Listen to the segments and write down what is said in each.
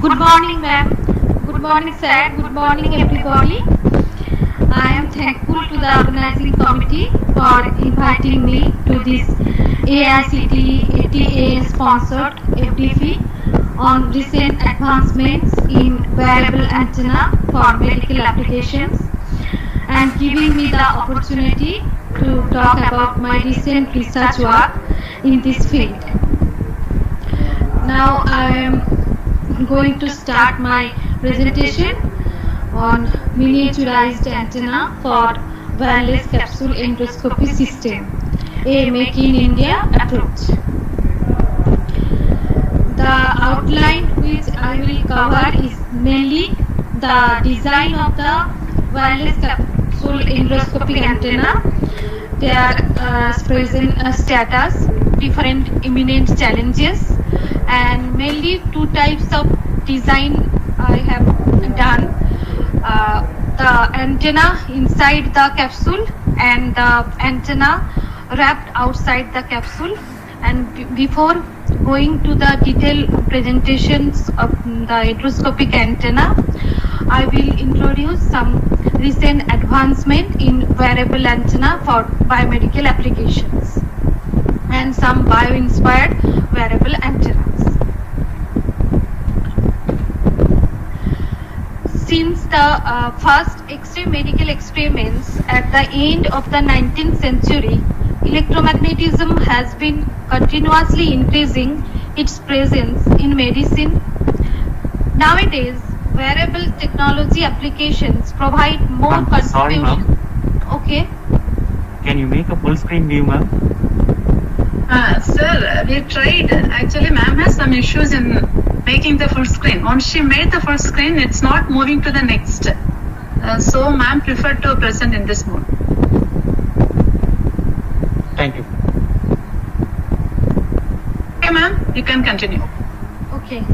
Good morning, ma'am. Good morning, sir. Good morning, everybody. I am thankful to the organizing committee for inviting me to this AICTE ATA sponsored FDP on recent advancements in wearable antenna for medical applications and giving me the opportunity to talk about my recent research work in this field. Now I am going to start my presentation on miniaturized antenna for wireless capsule endoscopy system, a Make in India approach. The outline which I will cover is mainly the design of the wireless capsule endoscopic antenna, their present status, different imminent challenges, and mainly two types of design I have done. The antenna inside the capsule and the antenna wrapped outside the capsule. And before going to the detailed presentations of the endoscopic antenna, I will introduce some recent advancement in wearable antenna for biomedical applications and some bio-inspired wearable antennas. Since the first X-ray medical experiments at the end of the 19th century, electromagnetism has been continuously increasing its presence in medicine. Nowadays, wearable technology applications provide more contribution. Sorry, ma'am. Okay. Can you make a full screen view, ma'am? Sir, we tried. Actually, ma'am has some issues in making the full screen. Once she made the full screen, it's not moving to the next. So, ma'am preferred to present in this mode. Thank you. Okay, ma'am, you can continue. Okay.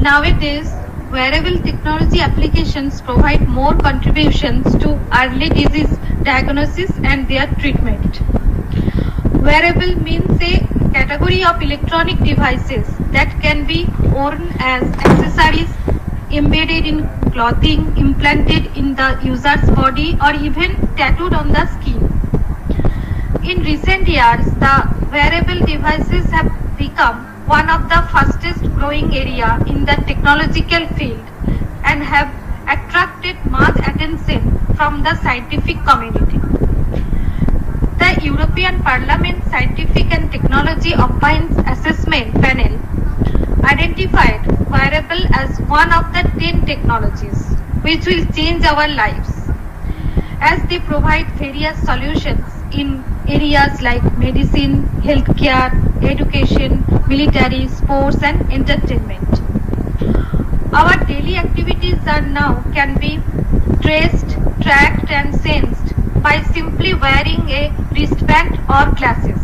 Nowadays, wearable technology applications provide more contributions to early disease diagnosis and their treatment. Wearable means a category of electronic devices that can be worn as accessories, embedded in clothing, implanted in the user's body, or even tattooed on the skin. In recent years, the wearable devices have become one of the fastest growing area in the technological field and have attracted mass attention from the scientific community. The European Parliament Scientific and Technology Opinions Assessment Panel identified wearable as one of the 10 technologies which will change our lives, as they provide various solutions in areas like medicine, healthcare, education, military, sports and entertainment. Our daily activities are now can be traced, tracked and sensed by simply wearing a wristband or glasses.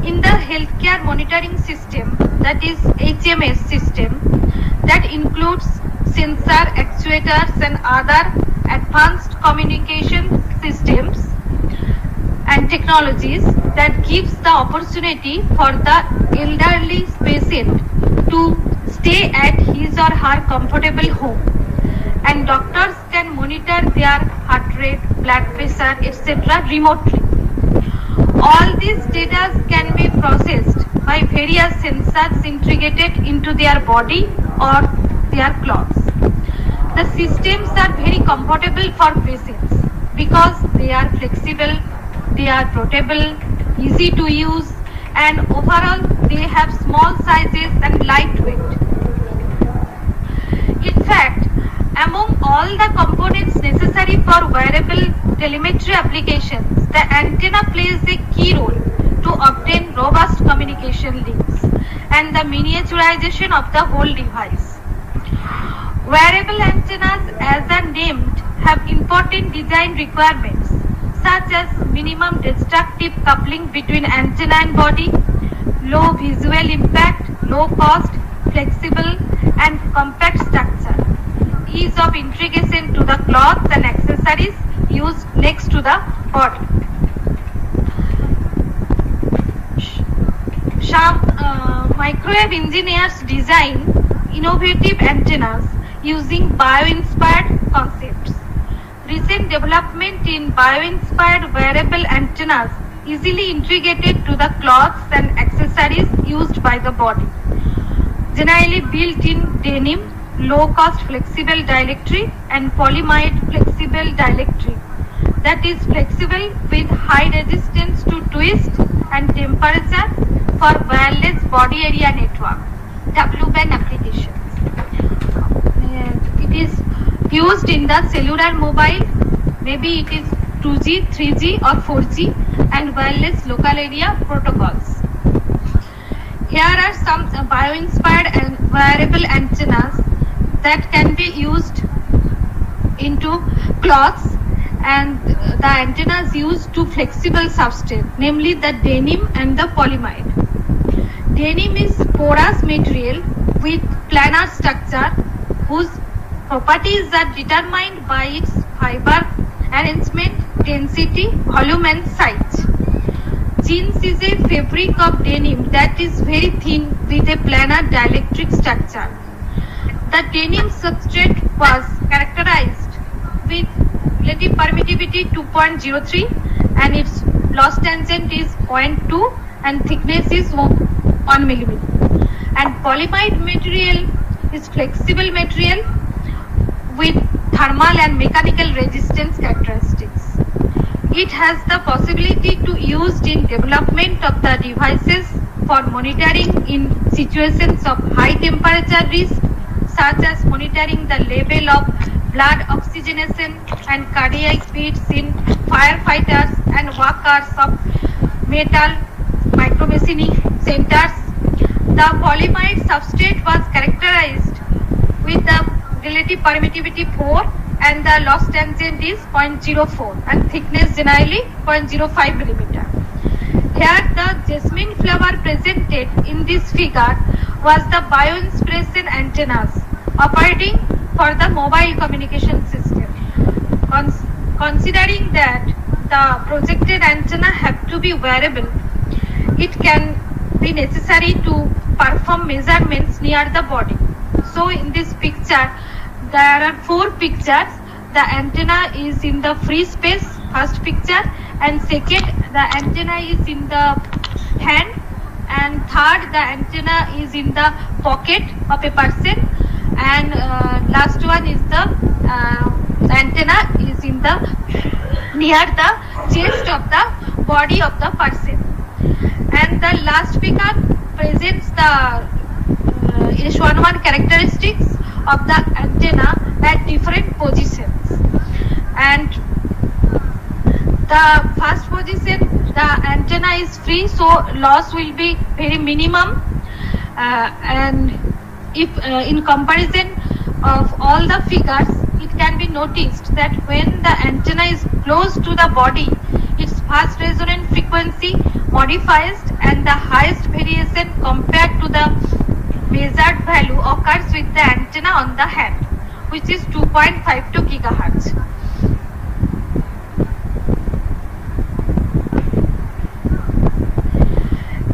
In the healthcare monitoring system, that is HMS system, that includes sensor, actuators and other advanced communication systems and technologies that gives the opportunity for the elderly patient to stay at his or her comfortable home, and doctors can monitor their heart rate, blood pressure, etc. remotely. All these data can be processed by various sensors integrated into their body or their clothes. The systems are very comfortable for patients because they are flexible, they are portable, easy to use, and overall they have small sizes and lightweight. In fact, among all the components necessary for wearable telemetry applications, the antenna plays a key role to obtain robust communication links and the miniaturization of the whole device. Wearable antennas, as are named, have important design requirements such as minimum destructive coupling between antenna and body, low visual impact, low cost, flexible and compact structure, ease of integration to the cloths and accessories used next to the body. Some microwave engineers design innovative antennas using bio-inspired concepts. Recent development in bio-inspired wearable antennas easily integrated to the clothes and accessories used by the body. Generally built in denim, low-cost flexible dielectric and polyimide flexible dielectric that is flexible with high resistance to twist and temperature for wireless body area network (W-band) applications. It is used in the cellular mobile, maybe it is 2G, 3G or 4G and wireless local area protocols. Here are some bio-inspired and wearable antennas that can be used into cloths, and the antennas used to flexible substrate, namely the denim and the polyimide. Denim is porous material with planar structure whose properties are determined by its fiber arrangement, density, volume and size. Jeans is a fabric of denim that is very thin with a planar dielectric structure. The denim substrate was characterized with relative permittivity 2.03 and its loss tangent is 0.2 and thickness is 1 mm. And polyimide material is flexible material with thermal and mechanical resistance characteristics. It has the possibility to used in development of the devices for monitoring in situations of high temperature risk, such as monitoring the level of blood oxygenation and cardiac beats in firefighters and workers of metal micromachining centers. The polyimide substrate was characterized with the relative permittivity 4 and the loss tangent is 0.04 and thickness generally 0.05 mm. Here the jasmine flower presented in this figure was the bio-inspiration antennas operating for the mobile communication system. Considering that the projected antenna have to be wearable, it can be necessary to perform measurements near the body. So in this picture, there are 4 pictures. The antenna is in the free space, first picture, and second, the antenna is in the hand, and third, the antenna is in the pocket of a person, and last one is the antenna is in the near the chest of the body of the person. And the last figure presents the H11 characteristics of the antenna at different positions. And the first position, the antenna is free, so loss will be very minimum. And if in comparison of all the figures, it can be noticed that when the antenna is close to the body, its first resonant frequency modifies and the highest variation compared to the measured value occurs with the antenna on the hand, which is 2.52 GHz.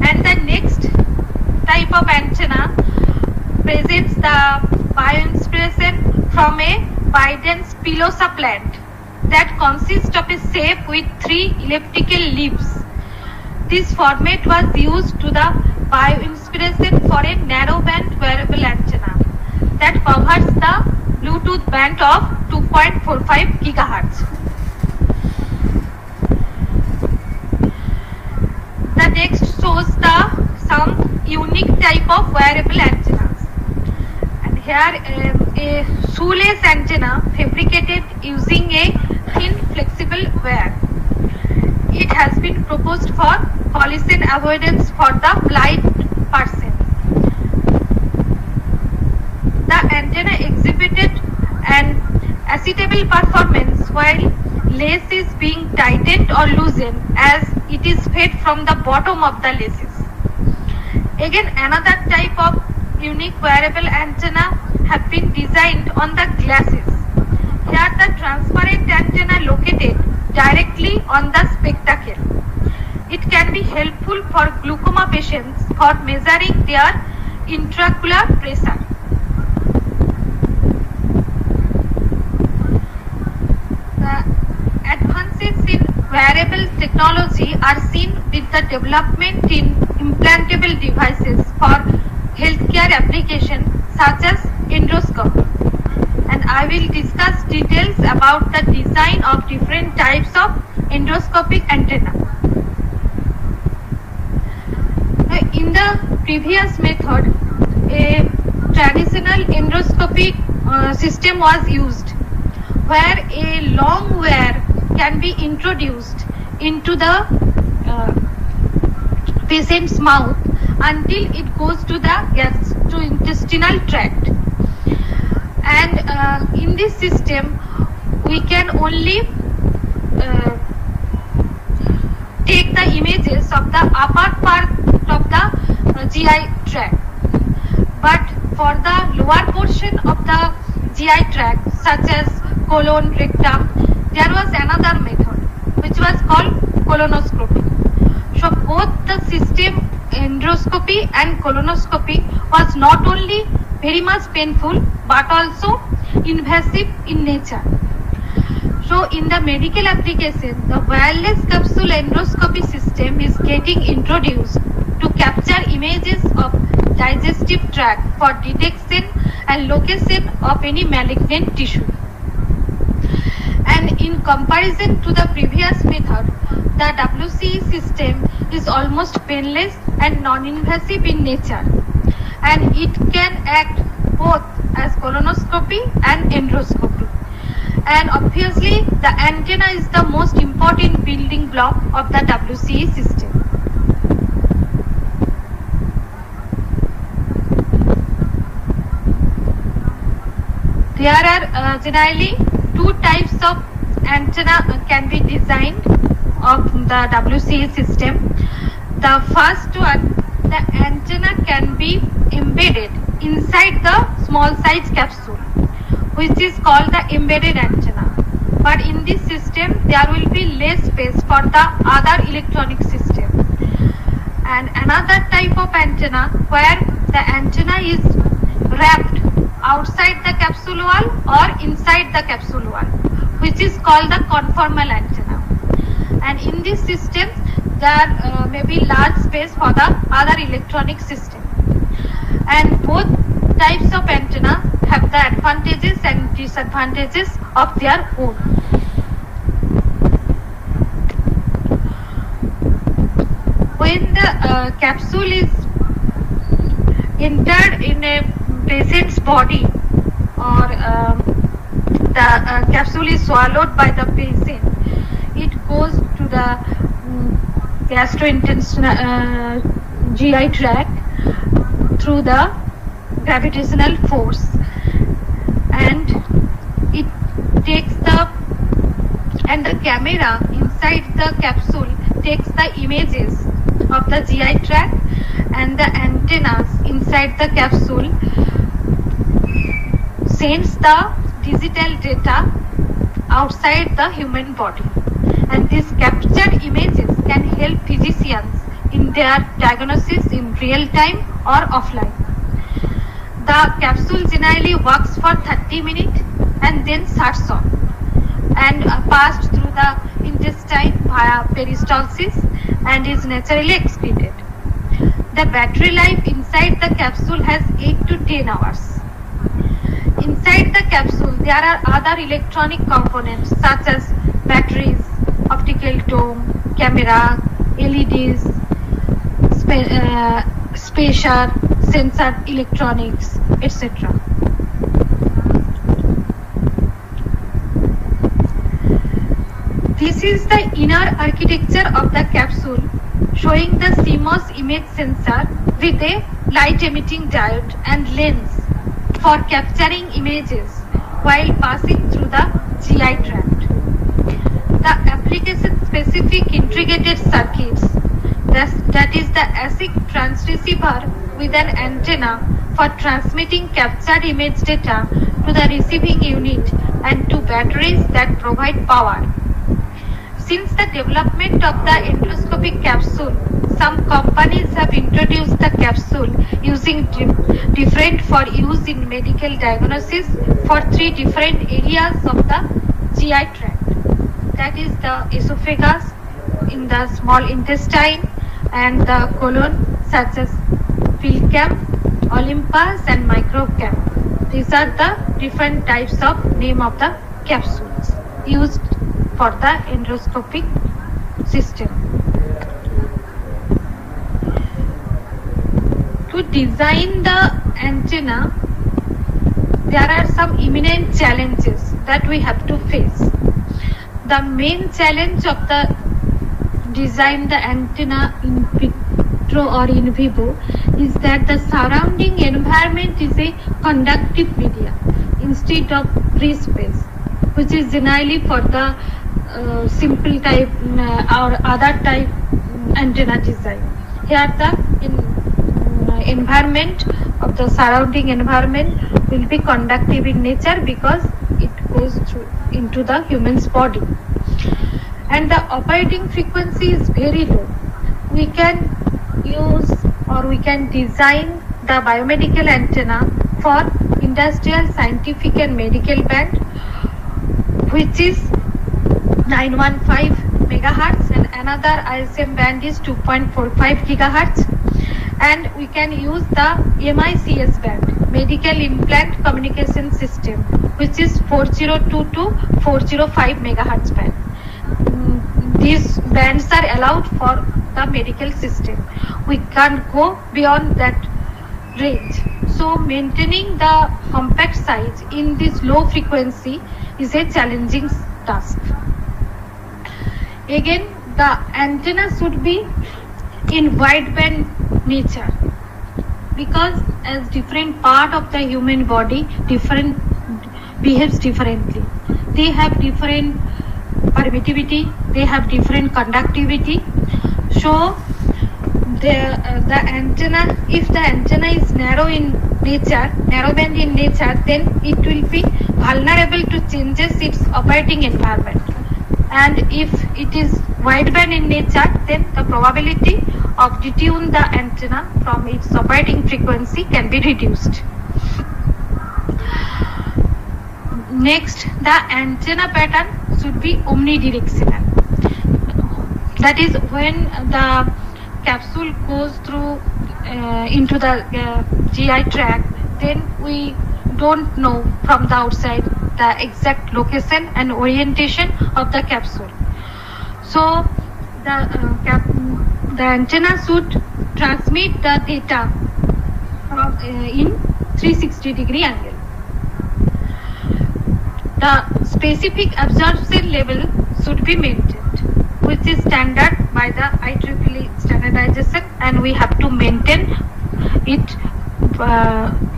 And the next type of antenna presents the bio-inspiration from a Biden's pilosa plant that consists of a shape with 3 elliptical leaves. This format was used to the bio-inspiration for a narrow-band wearable antenna that covers the Bluetooth band of 2.45 GHz. The next shows some unique type of wearable antennas. And here a shoelace antenna fabricated using a thin flexible wire. It has been proposed for collision avoidance for the blind person. The antenna exhibited an acceptable performance while lace is being tightened or loosened as it is fed from the bottom of the laces. Again, another type of unique wearable antenna have been designed on the glasses. Here the transparent antenna located directly on the spectacle. It can be helpful for glaucoma patients for measuring their intraocular pressure. wearable technology are seen with the development in implantable devices for healthcare applications such as endoscopy. And I will discuss details about the design of different types of endoscopic antenna. In the previous method, a traditional endoscopic system was used where a long wire can be introduced into the patient's mouth until it goes to the gastrointestinal tract. And in this system, we can only take the images of the upper part of the GI tract. But for the lower portion of the GI tract, such as colon, rectum, there was another method which was called colonoscopy. So both the system endoscopy and colonoscopy was not only very much painful but also invasive in nature. So in the medical application, the wireless capsule endoscopy system is getting introduced to capture images of digestive tract for detection and location of any malignant tissue. And in comparison to the previous method, the WCE system is almost painless and non-invasive in nature, and it can act both as colonoscopy and endoscopy. And obviously, the antenna is the most important building block of the WCE system. There are generally two types of antenna can be designed of the WCE system. The first one, the antenna can be embedded inside the small size capsule, which is called the embedded antenna. But in this system, there will be less space for the other electronic system. And another type of antenna where the antenna is wrapped outside the capsule wall or inside the capsule wall, which is called the conformal antenna. And in this system, there may be large space for the other electronic system. And both types of antenna have the advantages and disadvantages of their own. When the capsule is entered in a patient's body, or the capsule is swallowed by the patient, it goes to the gastrointestinal GI tract through the gravitational force, and it takes the camera inside the capsule takes the images of the GI tract, and the antennas inside the capsule sends the digital data outside the human body, and these captured images can help physicians in their diagnosis in real time or offline. The capsule generally works for 30 minutes and then shuts off and passed through the intestine via peristalsis and is naturally excreted. The battery life inside the capsule has 8 to 10 hours. Inside the capsule, there are other electronic components such as batteries, optical dome, camera, LEDs, spacer, sensor electronics, etc. This is the inner architecture of the capsule, showing the CMOS image sensor with a light emitting diode and lens for capturing images while passing through the GI tract. The application specific integrated circuits, that is the ASIC transceiver with an antenna for transmitting captured image data to the receiving unit and to batteries that provide power. Since the development of the endoscopic capsule, some companies have introduced the capsule using different for use in medical diagnosis for 3 different areas of the GI tract. that is the esophagus, in the small intestine, and the colon, such as PhilCam, Olympus, and Microcam. These are the different types of name of the capsules used for the endoscopic system. To design the antenna, there are some imminent challenges that we have to face. The main challenge of the design the antenna in vitro or in vivo is that the surrounding environment is a conductive media instead of free space, which is generally for the simple type or other type antenna design. Here the environment of the surrounding environment will be conductive in nature because it goes through into the human's body, and the operating frequency is very low. We can use or we can design the biomedical antenna for industrial, scientific and medical band, which is 915 megahertz, and another ISM band is 2.45 gigahertz, and we can use the MICS band, medical implant communication system, which is 402 to 405 megahertz band. These bands are allowed for the medical system. We can't go beyond that range. So maintaining the compact size in this low frequency is a challenging task. Again, the antenna should be in wideband nature, because as different part of the human body behaves differently. They have different permittivity, they have different conductivity. So the antenna, if the antenna is narrow in nature, narrow band in nature, then it will be vulnerable to changes its operating environment. And if it is wideband in nature, then the probability of detune the antenna from its operating frequency can be reduced. Next, the antenna pattern should be omnidirectional. That is, when the capsule goes through into the GI tract, then we don't know from the outside the exact location and orientation of the capsule. So the antenna should transmit the data from, in 360-degree angle. The specific absorption level should be maintained, which is standard by the IEEE standardization, and we have to maintain it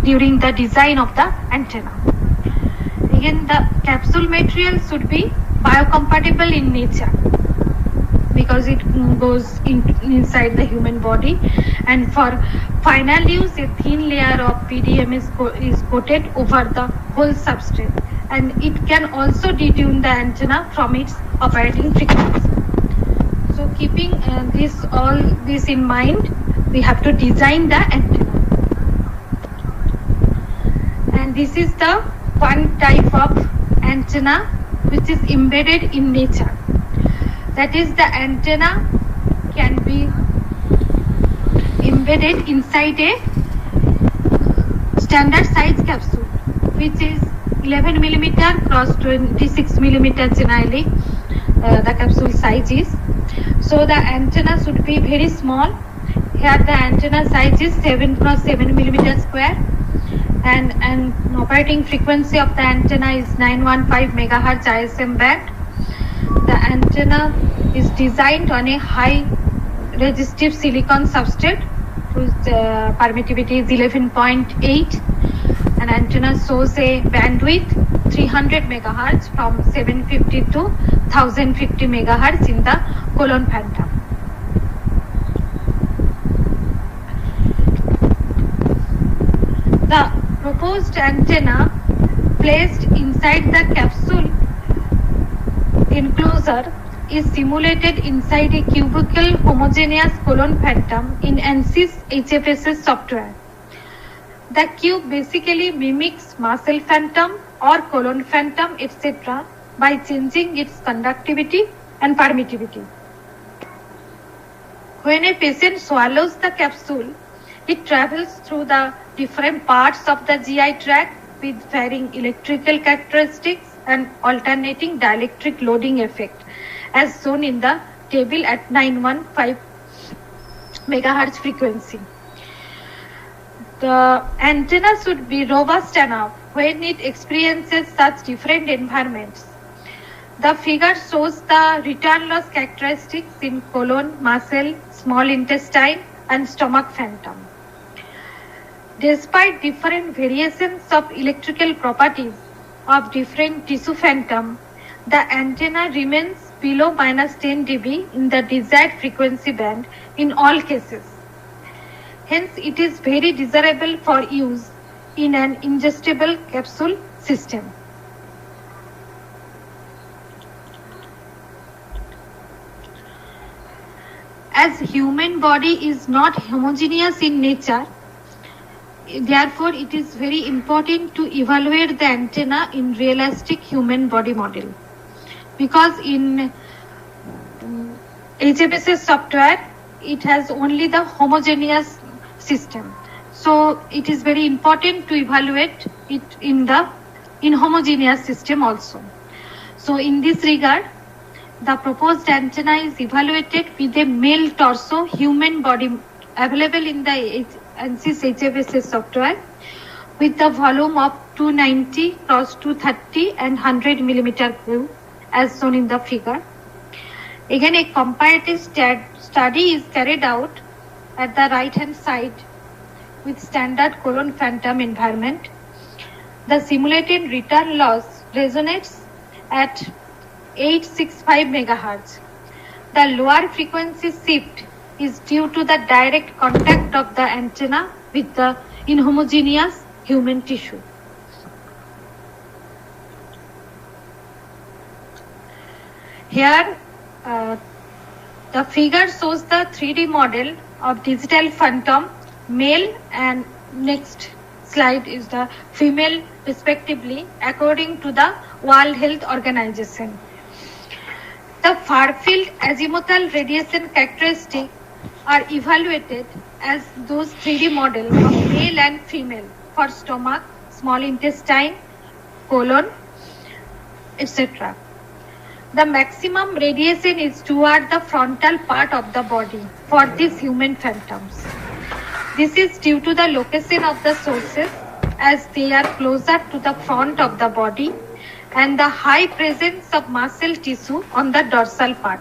during the design of the antenna. Again, the capsule material should be biocompatible in nature, because it goes inside the human body, and for final use a thin layer of PDM is coated over the whole substrate, and it can also detune the antenna from its operating frequency. So keeping all this in mind, we have to design the antenna. And this is the one type of antenna which is embedded in nature. That is, the antenna can be embedded inside a standard size capsule, which is 11 millimeter cross 26 millimeter generally the capsule size is. So the antenna should be very small. Here the antenna size is 7 cross 7 millimeter square, and operating frequency of the antenna is 915 megahertz ISM band. The antenna is designed on a high resistive silicon substrate whose permittivity is 11.8, and antenna shows a bandwidth 300 megahertz from 750 to 1050 megahertz in the colon phantom. The proposed antenna placed inside the capsule enclosure is simulated inside a cubical homogeneous colon phantom in ANSYS HFSS software. The cube basically mimics muscle phantom or colon phantom, etc., by changing its conductivity and permittivity. When a patient swallows the capsule, it travels through the different parts of the GI tract with varying electrical characteristics and alternating dielectric loading effect, as shown in the table at 915 megahertz frequency. The antenna should be robust enough when it experiences such different environments. The figure shows the return loss characteristics in colon, muscle, small intestine, and stomach phantom. Despite different variations of electrical properties of different tissue phantom, the antenna remains below -10 dB in the desired frequency band in all cases. Hence, it is very desirable for use in an ingestible capsule system. As human body is not homogeneous in nature, therefore it is very important to evaluate the antenna in realistic human body model, because in HFSS software it has only the homogeneous system. So it is very important to evaluate it in the inhomogeneous system also. So in this regard, the proposed antenna is evaluated with a male torso human body available in the ANSYS HFSS software with the volume of 290 cross 230 and 100 millimeter cube as shown in the figure. Again, a comparative study is carried out at the right hand side with standard colon phantom environment. The simulated return loss resonates at 865 megahertz. The lower frequency shift is due to the direct contact of the antenna with the inhomogeneous human tissue. Here, the figure shows the 3D model of digital phantom, male, and next slide is the female respectively according to the World Health Organization. The far-field azimuthal radiation characteristics are evaluated as those 3D models of male and female for stomach, small intestine, colon, etc. The maximum radiation is toward the frontal part of the body for these human phantoms. This is due to the location of the sources as they are closer to the front of the body and the high presence of muscle tissue on the dorsal part.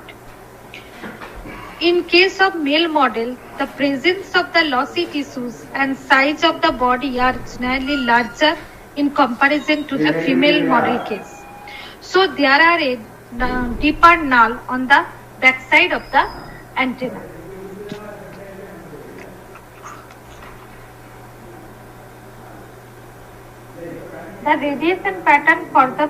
In case of male model, the presence of the lossy tissues and size of the body are generally larger in comparison to the female model case. So there are a deeper null on the backside of the antenna. The radiation pattern for the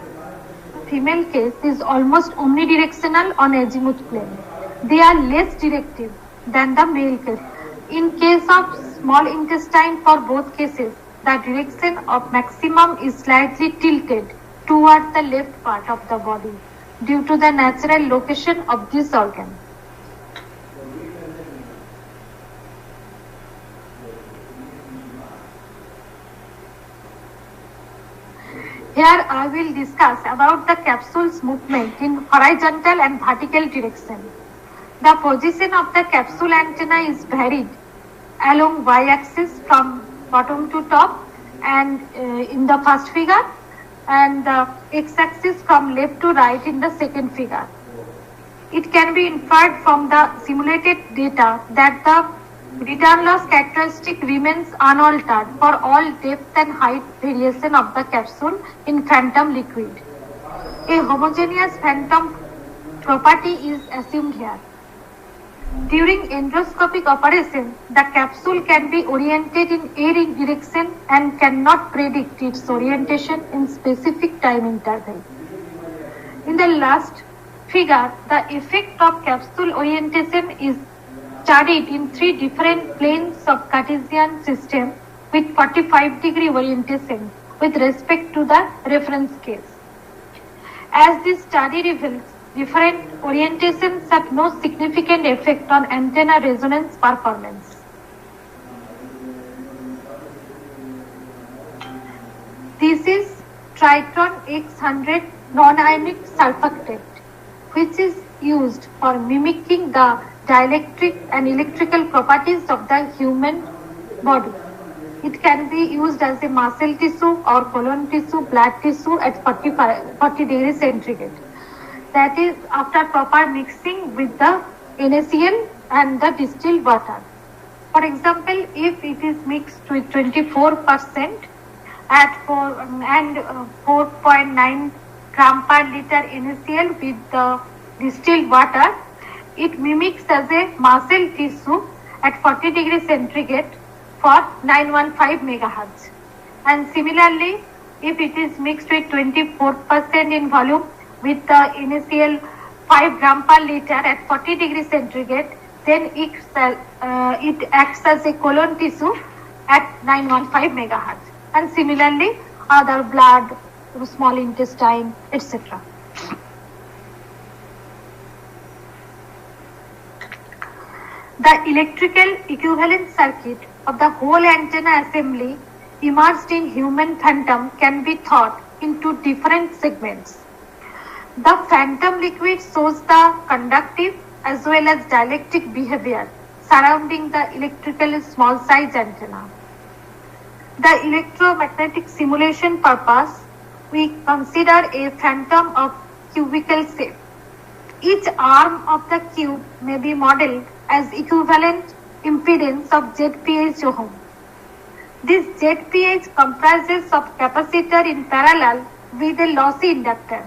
female case is almost omnidirectional on azimuth plane. They are less directive than the male case. In case of small intestine, for both cases, the direction of maximum is slightly tilted toward the left part of the body due to the natural location of this organ. Here I will discuss about the capsule's movement in horizontal and vertical direction. The position of the capsule antenna is varied along y-axis from bottom to top and in the first figure, and the x-axis from left to right in the second figure. It can be inferred from the simulated data that the return loss characteristic remains unaltered for all depth and height variation of the capsule in phantom liquid. A homogeneous phantom property is assumed here. During endoscopic operation, the capsule can be oriented in any direction and cannot predict its orientation in specific time interval. In the last figure, the effect of capsule orientation is studied in 3 different planes of Cartesian system with 45-degree orientation with respect to the reference case. As this study reveals, different orientations have no significant effect on antenna resonance performance. This is Triton X100 non-ionic surfactant, which is used for mimicking the dielectric and electrical properties of the human body. It can be used as a muscle tissue or colon tissue, blood tissue at 40 degrees centigrade. That is after proper mixing with the NaCl and the distilled water. For example, if it is mixed with 24% at 4.9 gram per liter NaCl with the distilled water, it mimics as a muscle tissue at 40 degrees centigrade for 915 megahertz. And similarly, if it is mixed with 24% in volume with the NaCl 5 gram per liter at 40 degrees centigrade, then it acts as a colon tissue at 915 megahertz. And similarly, other blood, small intestine, etc. The electrical equivalent circuit of the whole antenna assembly immersed in human phantom can be thought into different segments. The phantom liquid shows the conductive as well as dielectric behavior surrounding the electrical small size antenna. The electromagnetic simulation purpose, we consider a phantom of cubical shape. Each arm of the cube may be modeled as equivalent impedance of ZPH ohm. This ZPH comprises of capacitor in parallel with a lossy inductor.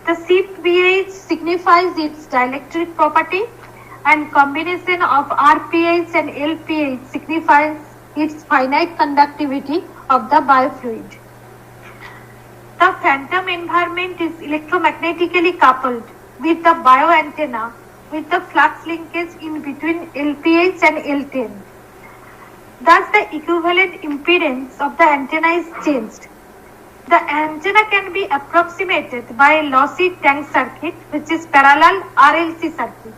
The shift BH signifies its dielectric property and combination of RPH and LPH signifies its finite conductivity of the biofluid. The phantom environment is electromagnetically coupled with the bioantenna with the flux linkage in between LPH and L10. Thus, the equivalent impedance of the antenna is changed. The antenna can be approximated by a lossy tank circuit, which is parallel RLC circuit.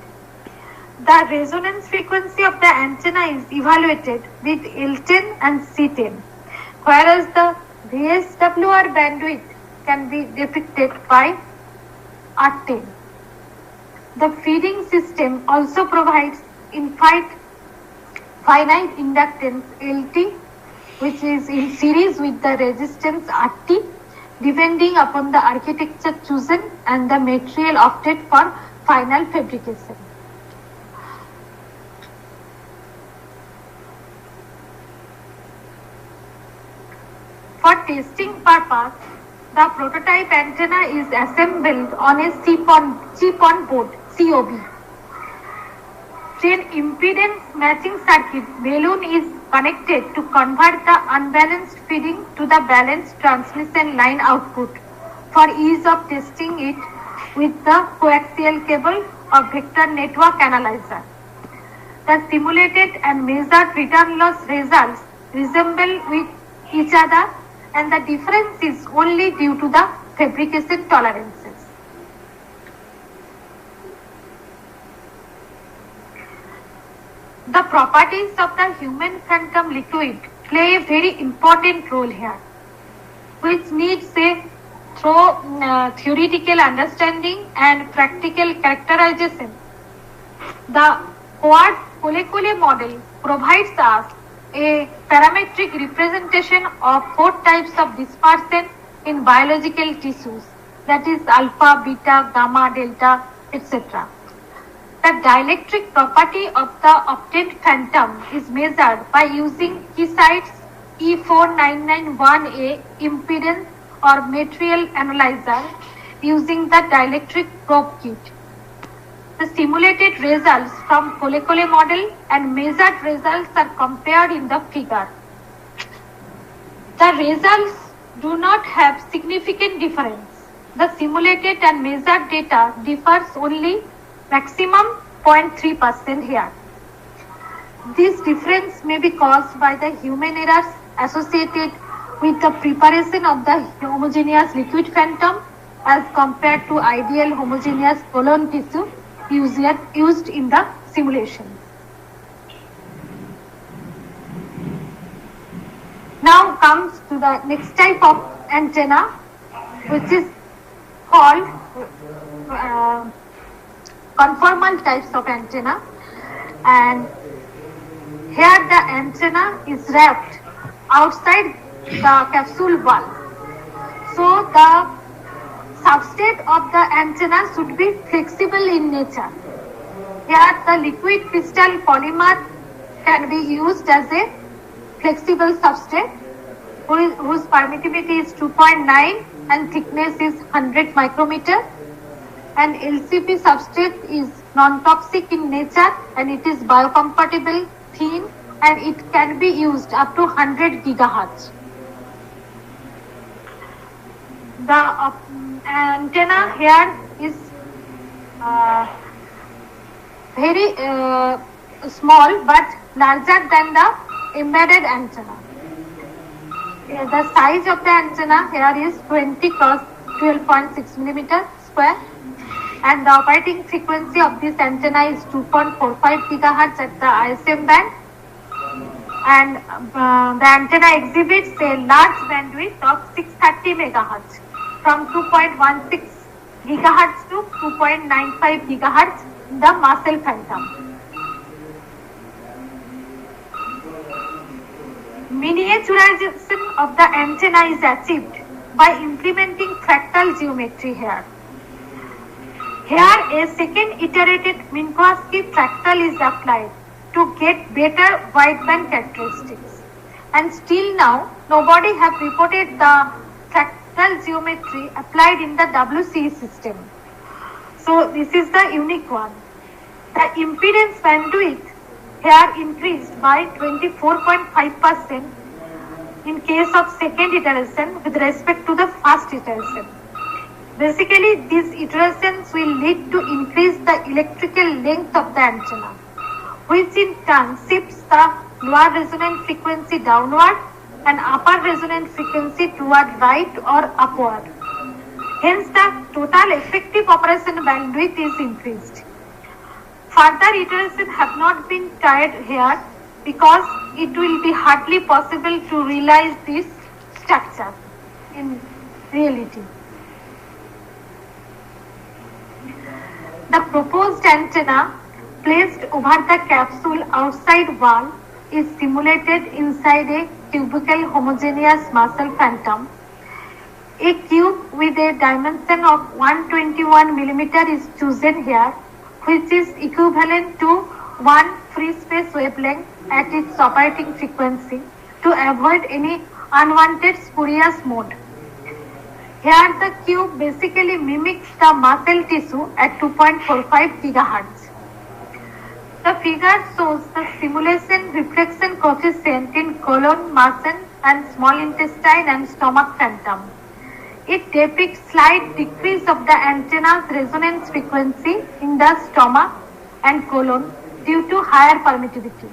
The resonance frequency of the antenna is evaluated with L10 and C10, whereas the VSWR bandwidth can be depicted by R10. The feeding system also provides finite inductance LT, which is in series with the resistance RT, depending upon the architecture chosen and the material opted for final fabrication. For testing purpose, the prototype antenna is assembled on a chip-on board, COB. Then impedance matching circuit balloon is connected to convert the unbalanced feeding to the balanced transmission line output for ease of testing it with the coaxial cable or vector network analyzer. The simulated and measured return loss results resemble with each other, and the difference is only due to the fabrication tolerances. The properties of the human phantom liquid play a very important role here, which needs a theoretical understanding and practical characterization. The Quad-Kolekole model provides us a parametric representation of 4 types of dispersion in biological tissues, that is alpha, beta, gamma, delta, etc. The dielectric property of the obtained phantom is measured by using Keysight's E4991A impedance or material analyzer using the dielectric probe kit. The simulated results from Kolekole model and measured results are compared in the figure. The results do not have significant difference. The simulated and measured data differs only maximum 0.3% here. This difference may be caused by the human errors associated with the preparation of the homogeneous liquid phantom as compared to ideal homogeneous colon tissue used in the simulation. Now comes to the next type of antenna, which is called conformal types of antenna, and here the antenna is wrapped outside the capsule wall. So the substrate of the antenna should be flexible in nature. Here the liquid crystal polymer can be used as a flexible substrate whose permittivity is 2.9 and thickness is 100 micrometer, and LCP substrate is non-toxic in nature and it is biocompatible, thin, and it can be used up to 100 gigahertz. The antenna here is very small but larger than the embedded antenna. The size of the antenna here is 20 cross 12.6 millimeter square, and the operating frequency of this antenna is 2.45 gigahertz at the ISM band, and the antenna exhibits a large bandwidth of 630 megahertz from 2.16 gigahertz to 2.95 gigahertz in the Marcel phantom. Miniaturization of the antenna is achieved by implementing fractal geometry here. Here a second iterated Minkowski fractal is applied to get better wideband characteristics. And still now, nobody have reported the fractal geometry applied in the WCE system. So this is the unique one. The impedance bandwidth here increased by 24.5% in case of second iteration with respect to the first iteration. Basically, these iterations will lead to increase the electrical length of the antenna, which in turn shifts the lower resonant frequency downward and upper resonant frequency toward right or upward. Hence, the total effective operation bandwidth is increased. Further iterations have not been tried here because it will be hardly possible to realize this structure in reality. The proposed antenna placed over the capsule outside wall is simulated inside a cubical homogeneous Marcel phantom. A cube with a dimension of 121 millimeter is chosen here, which is equivalent to one free space wavelength at its operating frequency to avoid any unwanted spurious mode. Here the cube basically mimics the muscle tissue at 2.45 gigahertz. The figure shows the simulation reflection coefficient in colon, margin and small intestine and stomach phantom. It depicts slight decrease of the antenna's resonance frequency in the stomach and colon due to higher permittivity.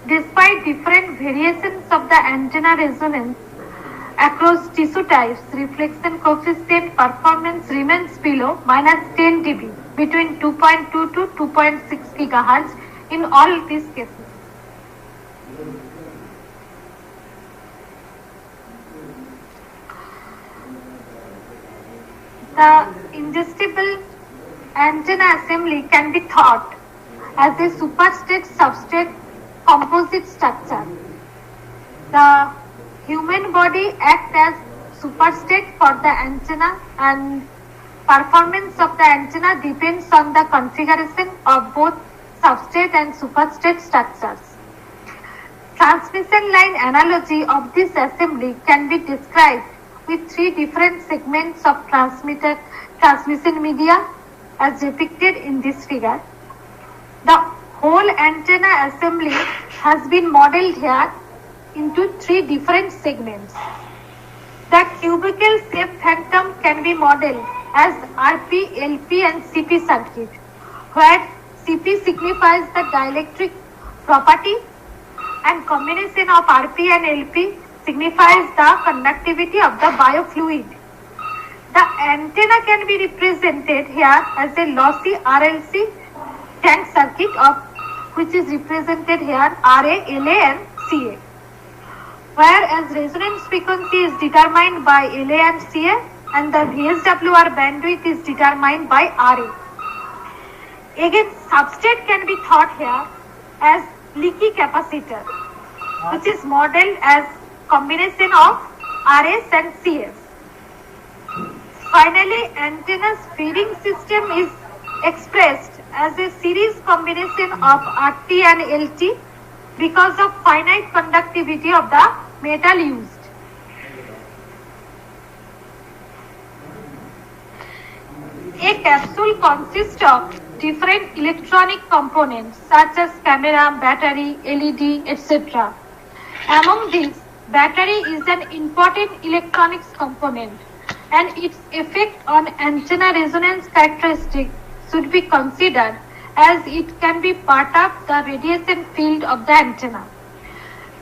Despite different variations of the antenna resonance across tissue types, reflection coefficient performance remains below -10 dB between 2.2 to 2.6 gigahertz in all these cases. The ingestible antenna assembly can be thought as a superstrate substrate composite structure. The human body acts as superstrate for the antenna, and performance of the antenna depends on the configuration of both substrate and superstrate structures. Transmission line analogy of this assembly can be described with three different segments of transmission media as depicted in this figure. The whole antenna assembly has been modeled here into three different segments. The cubical shape phantom can be modeled as RP, LP and CP circuit, where CP signifies the dielectric property and combination of RP and LP signifies the conductivity of the biofluid. The The antenna can be represented here as a lossy RLC tank circuit of which is represented here RA, LA and CA. Whereas resonance frequency is determined by LA and CA and the VSWR bandwidth is determined by RA. Again, substrate can be thought here as leaky capacitor, which is modeled as combination of RS and CS. Finally, antenna's feeding system is expressed as a series combination of RT and LT because of finite conductivity of the metal used. A capsule consists of different electronic components such as camera, battery, LED, etc. Among these, battery is an important electronics component and its effect on antenna resonance characteristic should be considered as it can be part of the radiation field of the antenna.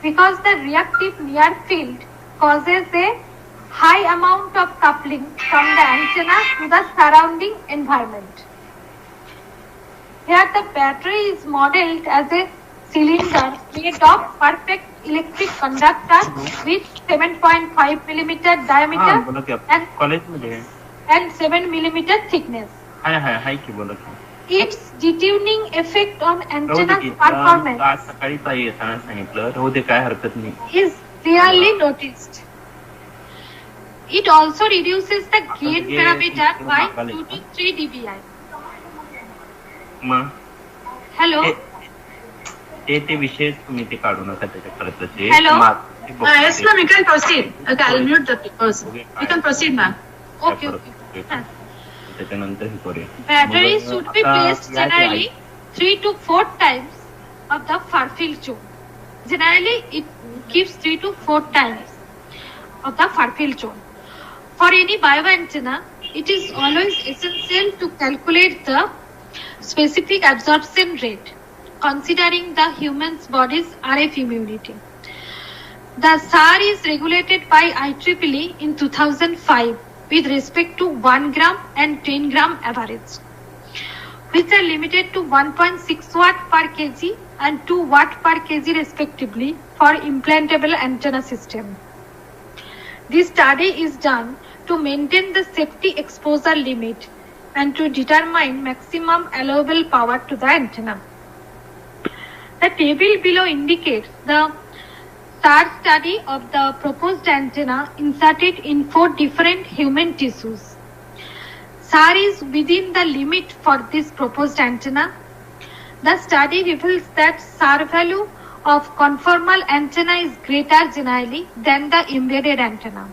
Because the reactive near field causes a high amount of coupling from the antenna to the surrounding environment. Here the battery is modeled as a cylinder made of perfect electric conductor with 7.5 millimeter diameter बोला की and कॉलेजमध्ये and 7 millimeter thickness. हाय की बोला की Its detuning effect on Rahu they antenna's की performance आज सकाळी ताई येताना सांगितलं राहू दे काय हरकत नाही is clearly noticed. It also reduces the gain ये parameter by मागायला 2 to 3 dBi. Mug Hello. ते विषय तुम्ही ते काढू नका त्याच्या खर्चाचे Hello? Yes, ma'am, you can proceed. Okay, I'll mute the person. You can proceed, ma'am. Okay. Huh. त्याच्यानंतर हे करूया Battery मग should be आता placed काय ते generally 3 to 4 times of the far field zone. Generally, it gives 3 to 4 times of the far field zone. For any bioantenna, it is always essential to calculate the specific absorption rate, considering the human's body's RF immunity. The SAR is regulated by IEEE in 2005 with respect to 1 gram and 10 gram average, which are limited to 1.6 watt per kg and 2 watt per kg respectively for implantable antenna system. This study is done to maintain the safety exposure limit and to determine maximum allowable power to the antenna. The table below indicates the SAR study of the proposed antenna inserted in 4 different human tissues. SAR is within the limit for this proposed antenna. The study reveals that SAR value of conformal antenna is greater generally than the embedded antenna,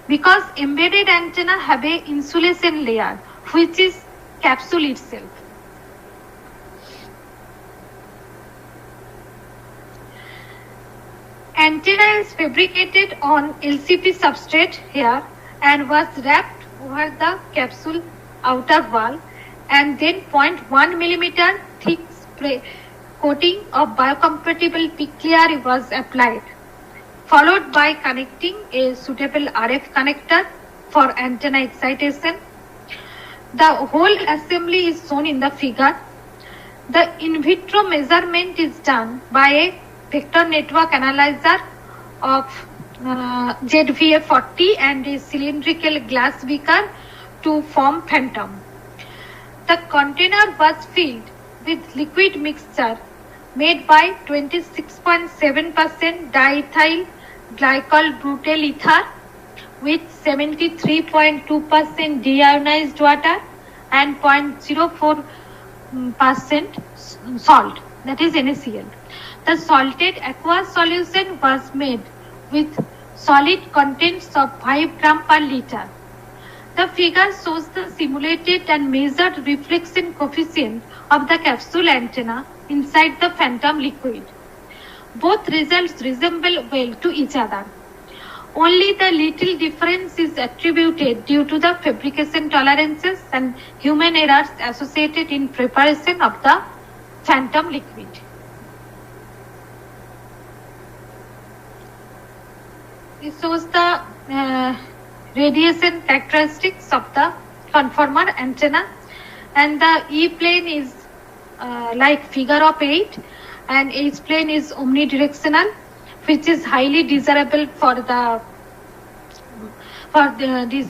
because embedded antenna have a insulation layer which is capsule itself. Antenna is fabricated on LCP substrate here and was wrapped over the capsule outer wall, and then 0.1 millimeter thick spray coating of biocompatible PIC layer was applied, followed by connecting a suitable RF connector for antenna excitation. The whole assembly is shown in the figure. The in vitro measurement is done by a vector network analyzer of ZVA40 and a cylindrical glass beaker to form phantom. The container was filled with liquid mixture made by 26.7% diethyl glycol butyl ether with 73.2% deionized water and 0.04% salt, that is NaCl. The salted aqueous solution was made with solid contents of 5 gram per liter. The figure shows the simulated and measured reflection coefficient of the capsule antenna inside the phantom liquid. Both results resemble well to each other. Only the little difference is attributed due to the fabrication tolerances and human errors associated in preparation of the phantom liquid. This shows the radiation characteristics of the conformer antenna, and the E plane is like figure of 8, and H plane is omnidirectional, which is highly desirable for this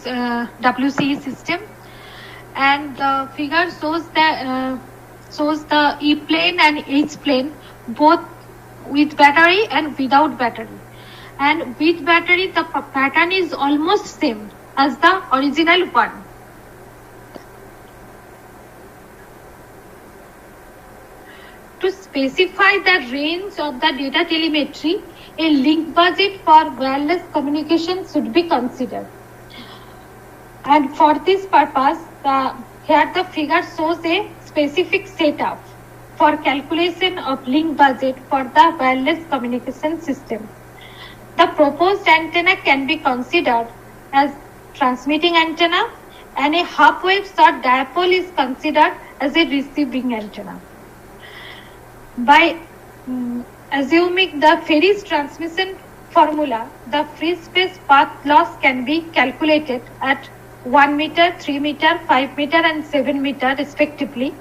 WCE system. And the figure shows the E plane and H plane both with battery and without battery. And with battery, the pattern is almost same as the original one. To specify the range of the data telemetry, a link budget for wireless communication should be considered. And for this purpose, here the figure shows a specific setup for calculation of link budget for the wireless communication system. The proposed antenna can be considered as transmitting antenna, and a half-wave short dipole is considered as a receiving antenna. By assuming the Ferris transmission formula, the free space path loss can be calculated at 1 meter, 3 meter, 5 meter and 7 meter respectively,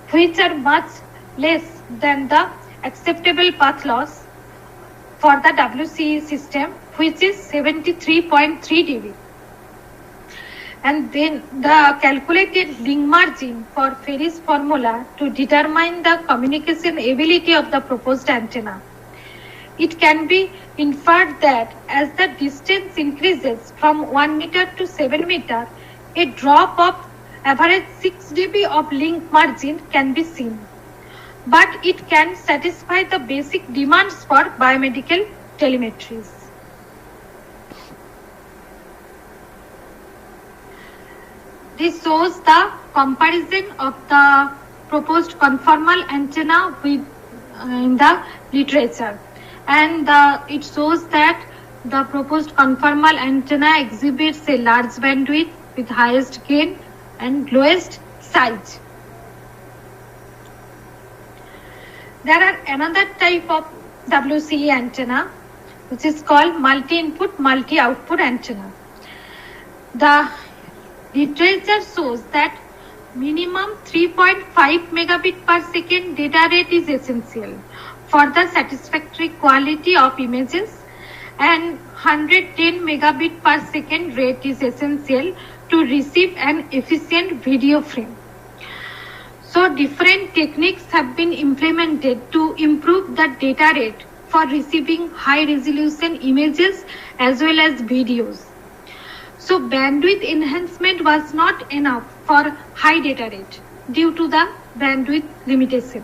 which are much less than the acceptable path loss for the WCE system, which is 73.3 dB. And then the calculated link margin for Ferris formula to determine the communication ability of the proposed antenna. It can be inferred that as the distance increases from 1 meter to 7 meter, a drop of average 6 dB of link margin can be seen. But it can satisfy the basic demands for biomedical telemetries. This shows the comparison of the proposed conformal antenna with in the literature, and it shows that the proposed conformal antenna exhibits a large bandwidth with highest gain and lowest size. There are another type of WCE antenna which is called multi-input, multi-output antenna. The literature shows that minimum 3.5 megabit per second data rate is essential for the satisfactory quality of images, and 110 megabit per second rate is essential to receive an efficient video frame. So different techniques have been implemented to improve the data rate for receiving high resolution images as well as videos. So bandwidth enhancement was not enough for high data rate due to the bandwidth limitation.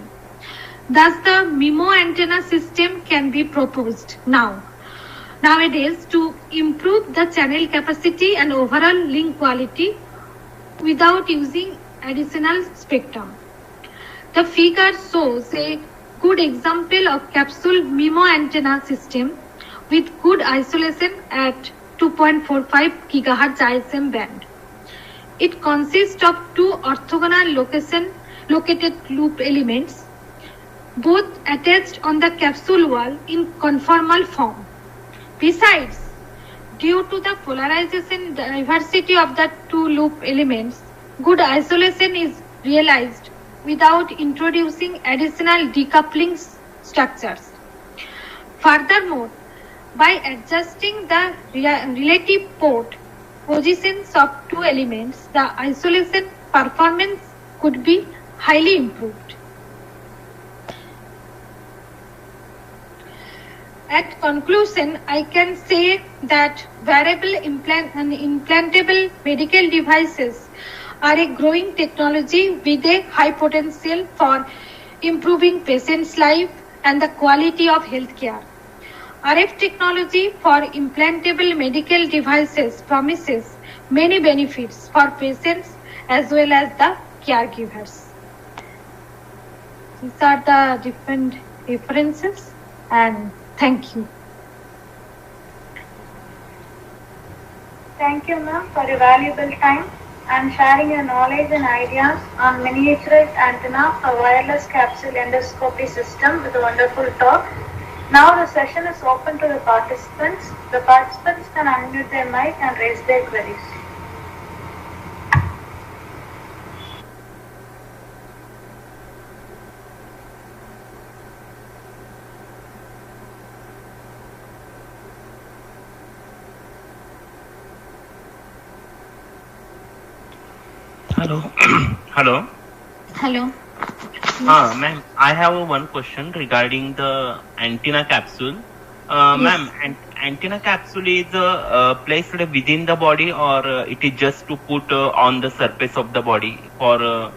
Thus the MIMO antenna system can be proposed nowadays to improve the channel capacity and overall link quality without using additional spectrum. The figure shows a good example of capsule MIMO antenna system with good isolation at 2.45 GHz ISM band. It consists of two orthogonal located loop elements, both attached on the capsule wall in conformal form. Besides, due to the polarization diversity of the two loop elements, good isolation is realized without introducing additional decoupling structures. Furthermore, by adjusting the relative port positions of two elements, the isolation performance could be highly improved. At conclusion, I can say that wearable and implantable medical devices are a growing technology with a high potential for improving patients' life and the quality of healthcare. RF technology for implantable medical devices promises many benefits for patients as well as the caregivers. These are the different references, and thank you. Thank you, ma'am, for your valuable time and sharing your knowledge and ideas on miniaturized antenna for wireless capsule endoscopy system with a wonderful talk. Now the session is open to the participants. The participants can unmute their mic and raise their queries. Hello. Hello. Hello. Ma'am, I have one question regarding the antenna capsule. Ma'am, antenna capsule is placed within the body, or it is just to put on the surface of the body for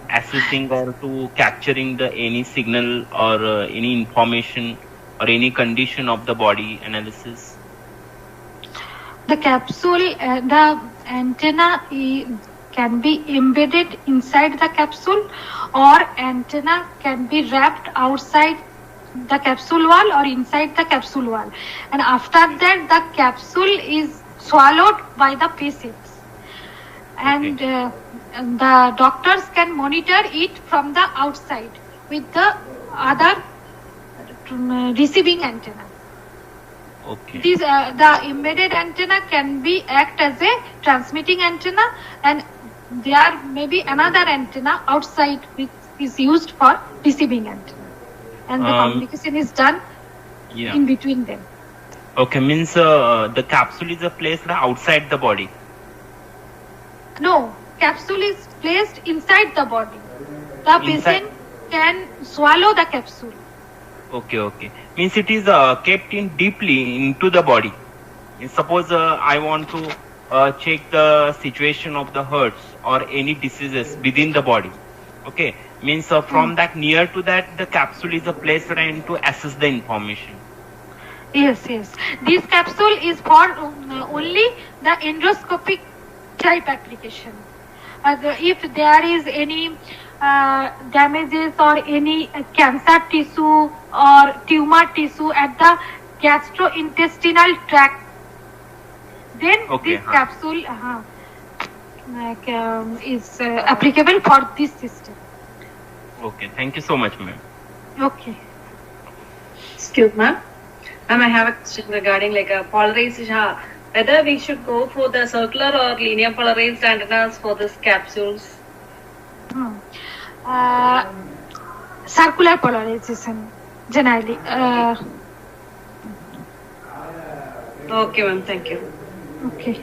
assessing or to capturing the any signal or any information or any condition of the body analysis? The capsule, the antenna can be embedded inside the capsule, or antenna can be wrapped outside the capsule wall or inside the capsule wall, and after that the capsule is swallowed by the patients, and the doctors can monitor it from the outside with the other receiving antenna. Okay. This the embedded antenna can be act as a transmitting antenna, and there may be another antenna outside which is used for receiving antenna, and the communication is done Yeah. in between them. Okay, means the capsule is placed outside the body. No, capsule is placed inside the body. The Inside. patient can swallow the capsule. Okay. Means it is kept in deeply into the body. Suppose I want to check the situation of the hearts or any diseases within the body. Okay, means from that near to that the capsule is a place and to assess the information. Yes. This capsule is for only the endoscopic type application. If there is any damages or any cancer tissue or tumor tissue at the gastrointestinal tract, then Okay, this capsule is applicable for this system. Okay, thank you so much, ma'am. Okay. Excuse ma'am. Ma'am, I have a question regarding like a polarization. Whether we should go for the circular or linear polarized antennas for this capsules. Circular polarization generally. Okay, ma'am. Thank you. Okay.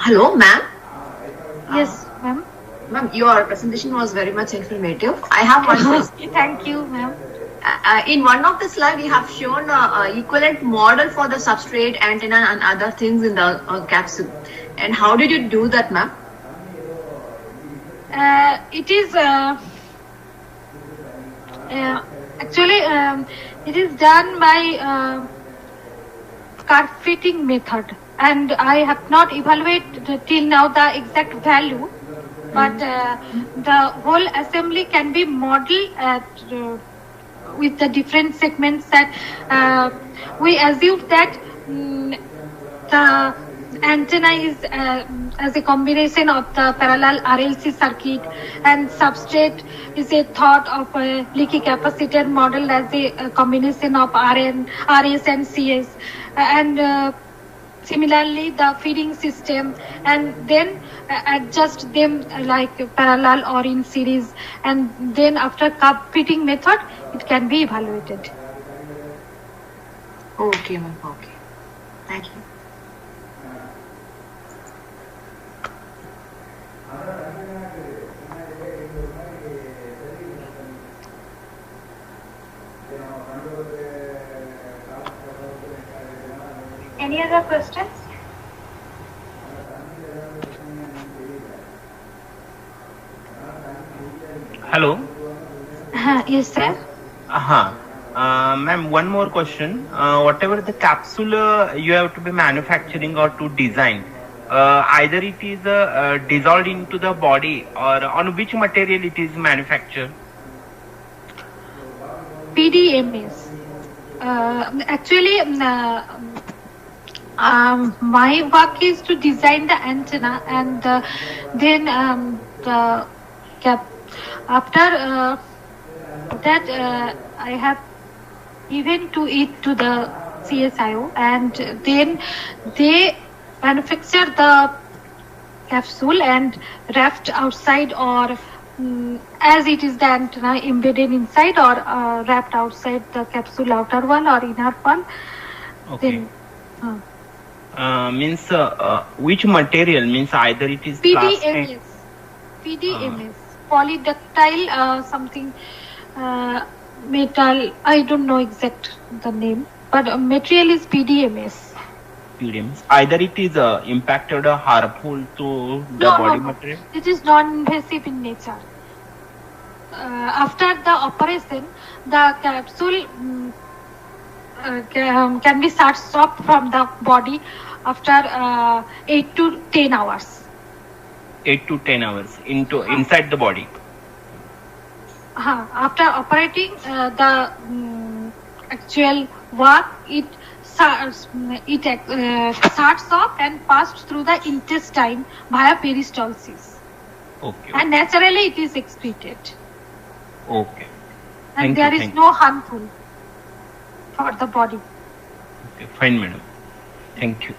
Hello, ma'am. Yes, ma'am. Ma'am, your presentation was very much informative. I have one question. Thank you, ma'am. In one of the slides, you have shown an equivalent model for the substrate, antenna, and other things in the capsule. And how did you do that, ma'am? It is actually it is done by curve fitting method, and I have not evaluated till now the exact value, but the whole assembly can be modeled at with the different segments that we assume that the antenna is as a combination of the parallel RLC circuit, and substrate is a thought of a leaky capacitor model as a combination of RS and CS, and similarly the feeding system, and then adjust them like parallel or in series, and then after curve fitting method it can be evaluated. Okay, ma'am. Okay. Thank you. Any other questions? Hello. Yes, sir. Ma'am, one more question. Whatever the capsule you have to be manufacturing or to design, either it is dissolved into the body, or on which material it is manufactured? PDMS. Actually, my work is to design the antenna, and then the cap after that I have given to it to the CSIO, and then they manufacture the capsule and wrapped outside, or as it is the antenna embedded inside, or wrapped outside the capsule outer wall or inner wall. Okay. Then Means which material? Means either it is plastic. PDMS, polydactyl something metal. I don't know exact the name, but material is PDMS. PDMs. Either it is impacted or harmful to the body material. It is non-invasive in nature. After the operation, the capsule can be shut off from the body after 8 to 10 hours. 8 to 10 hours inside the body. After operating the actual work, it starts off and passed through the intestine via peristalsis, Okay. and naturally it is excreted, Okay. and Thank you, there is thank no harmful for the body. Okay. Fine, madam. Thank you.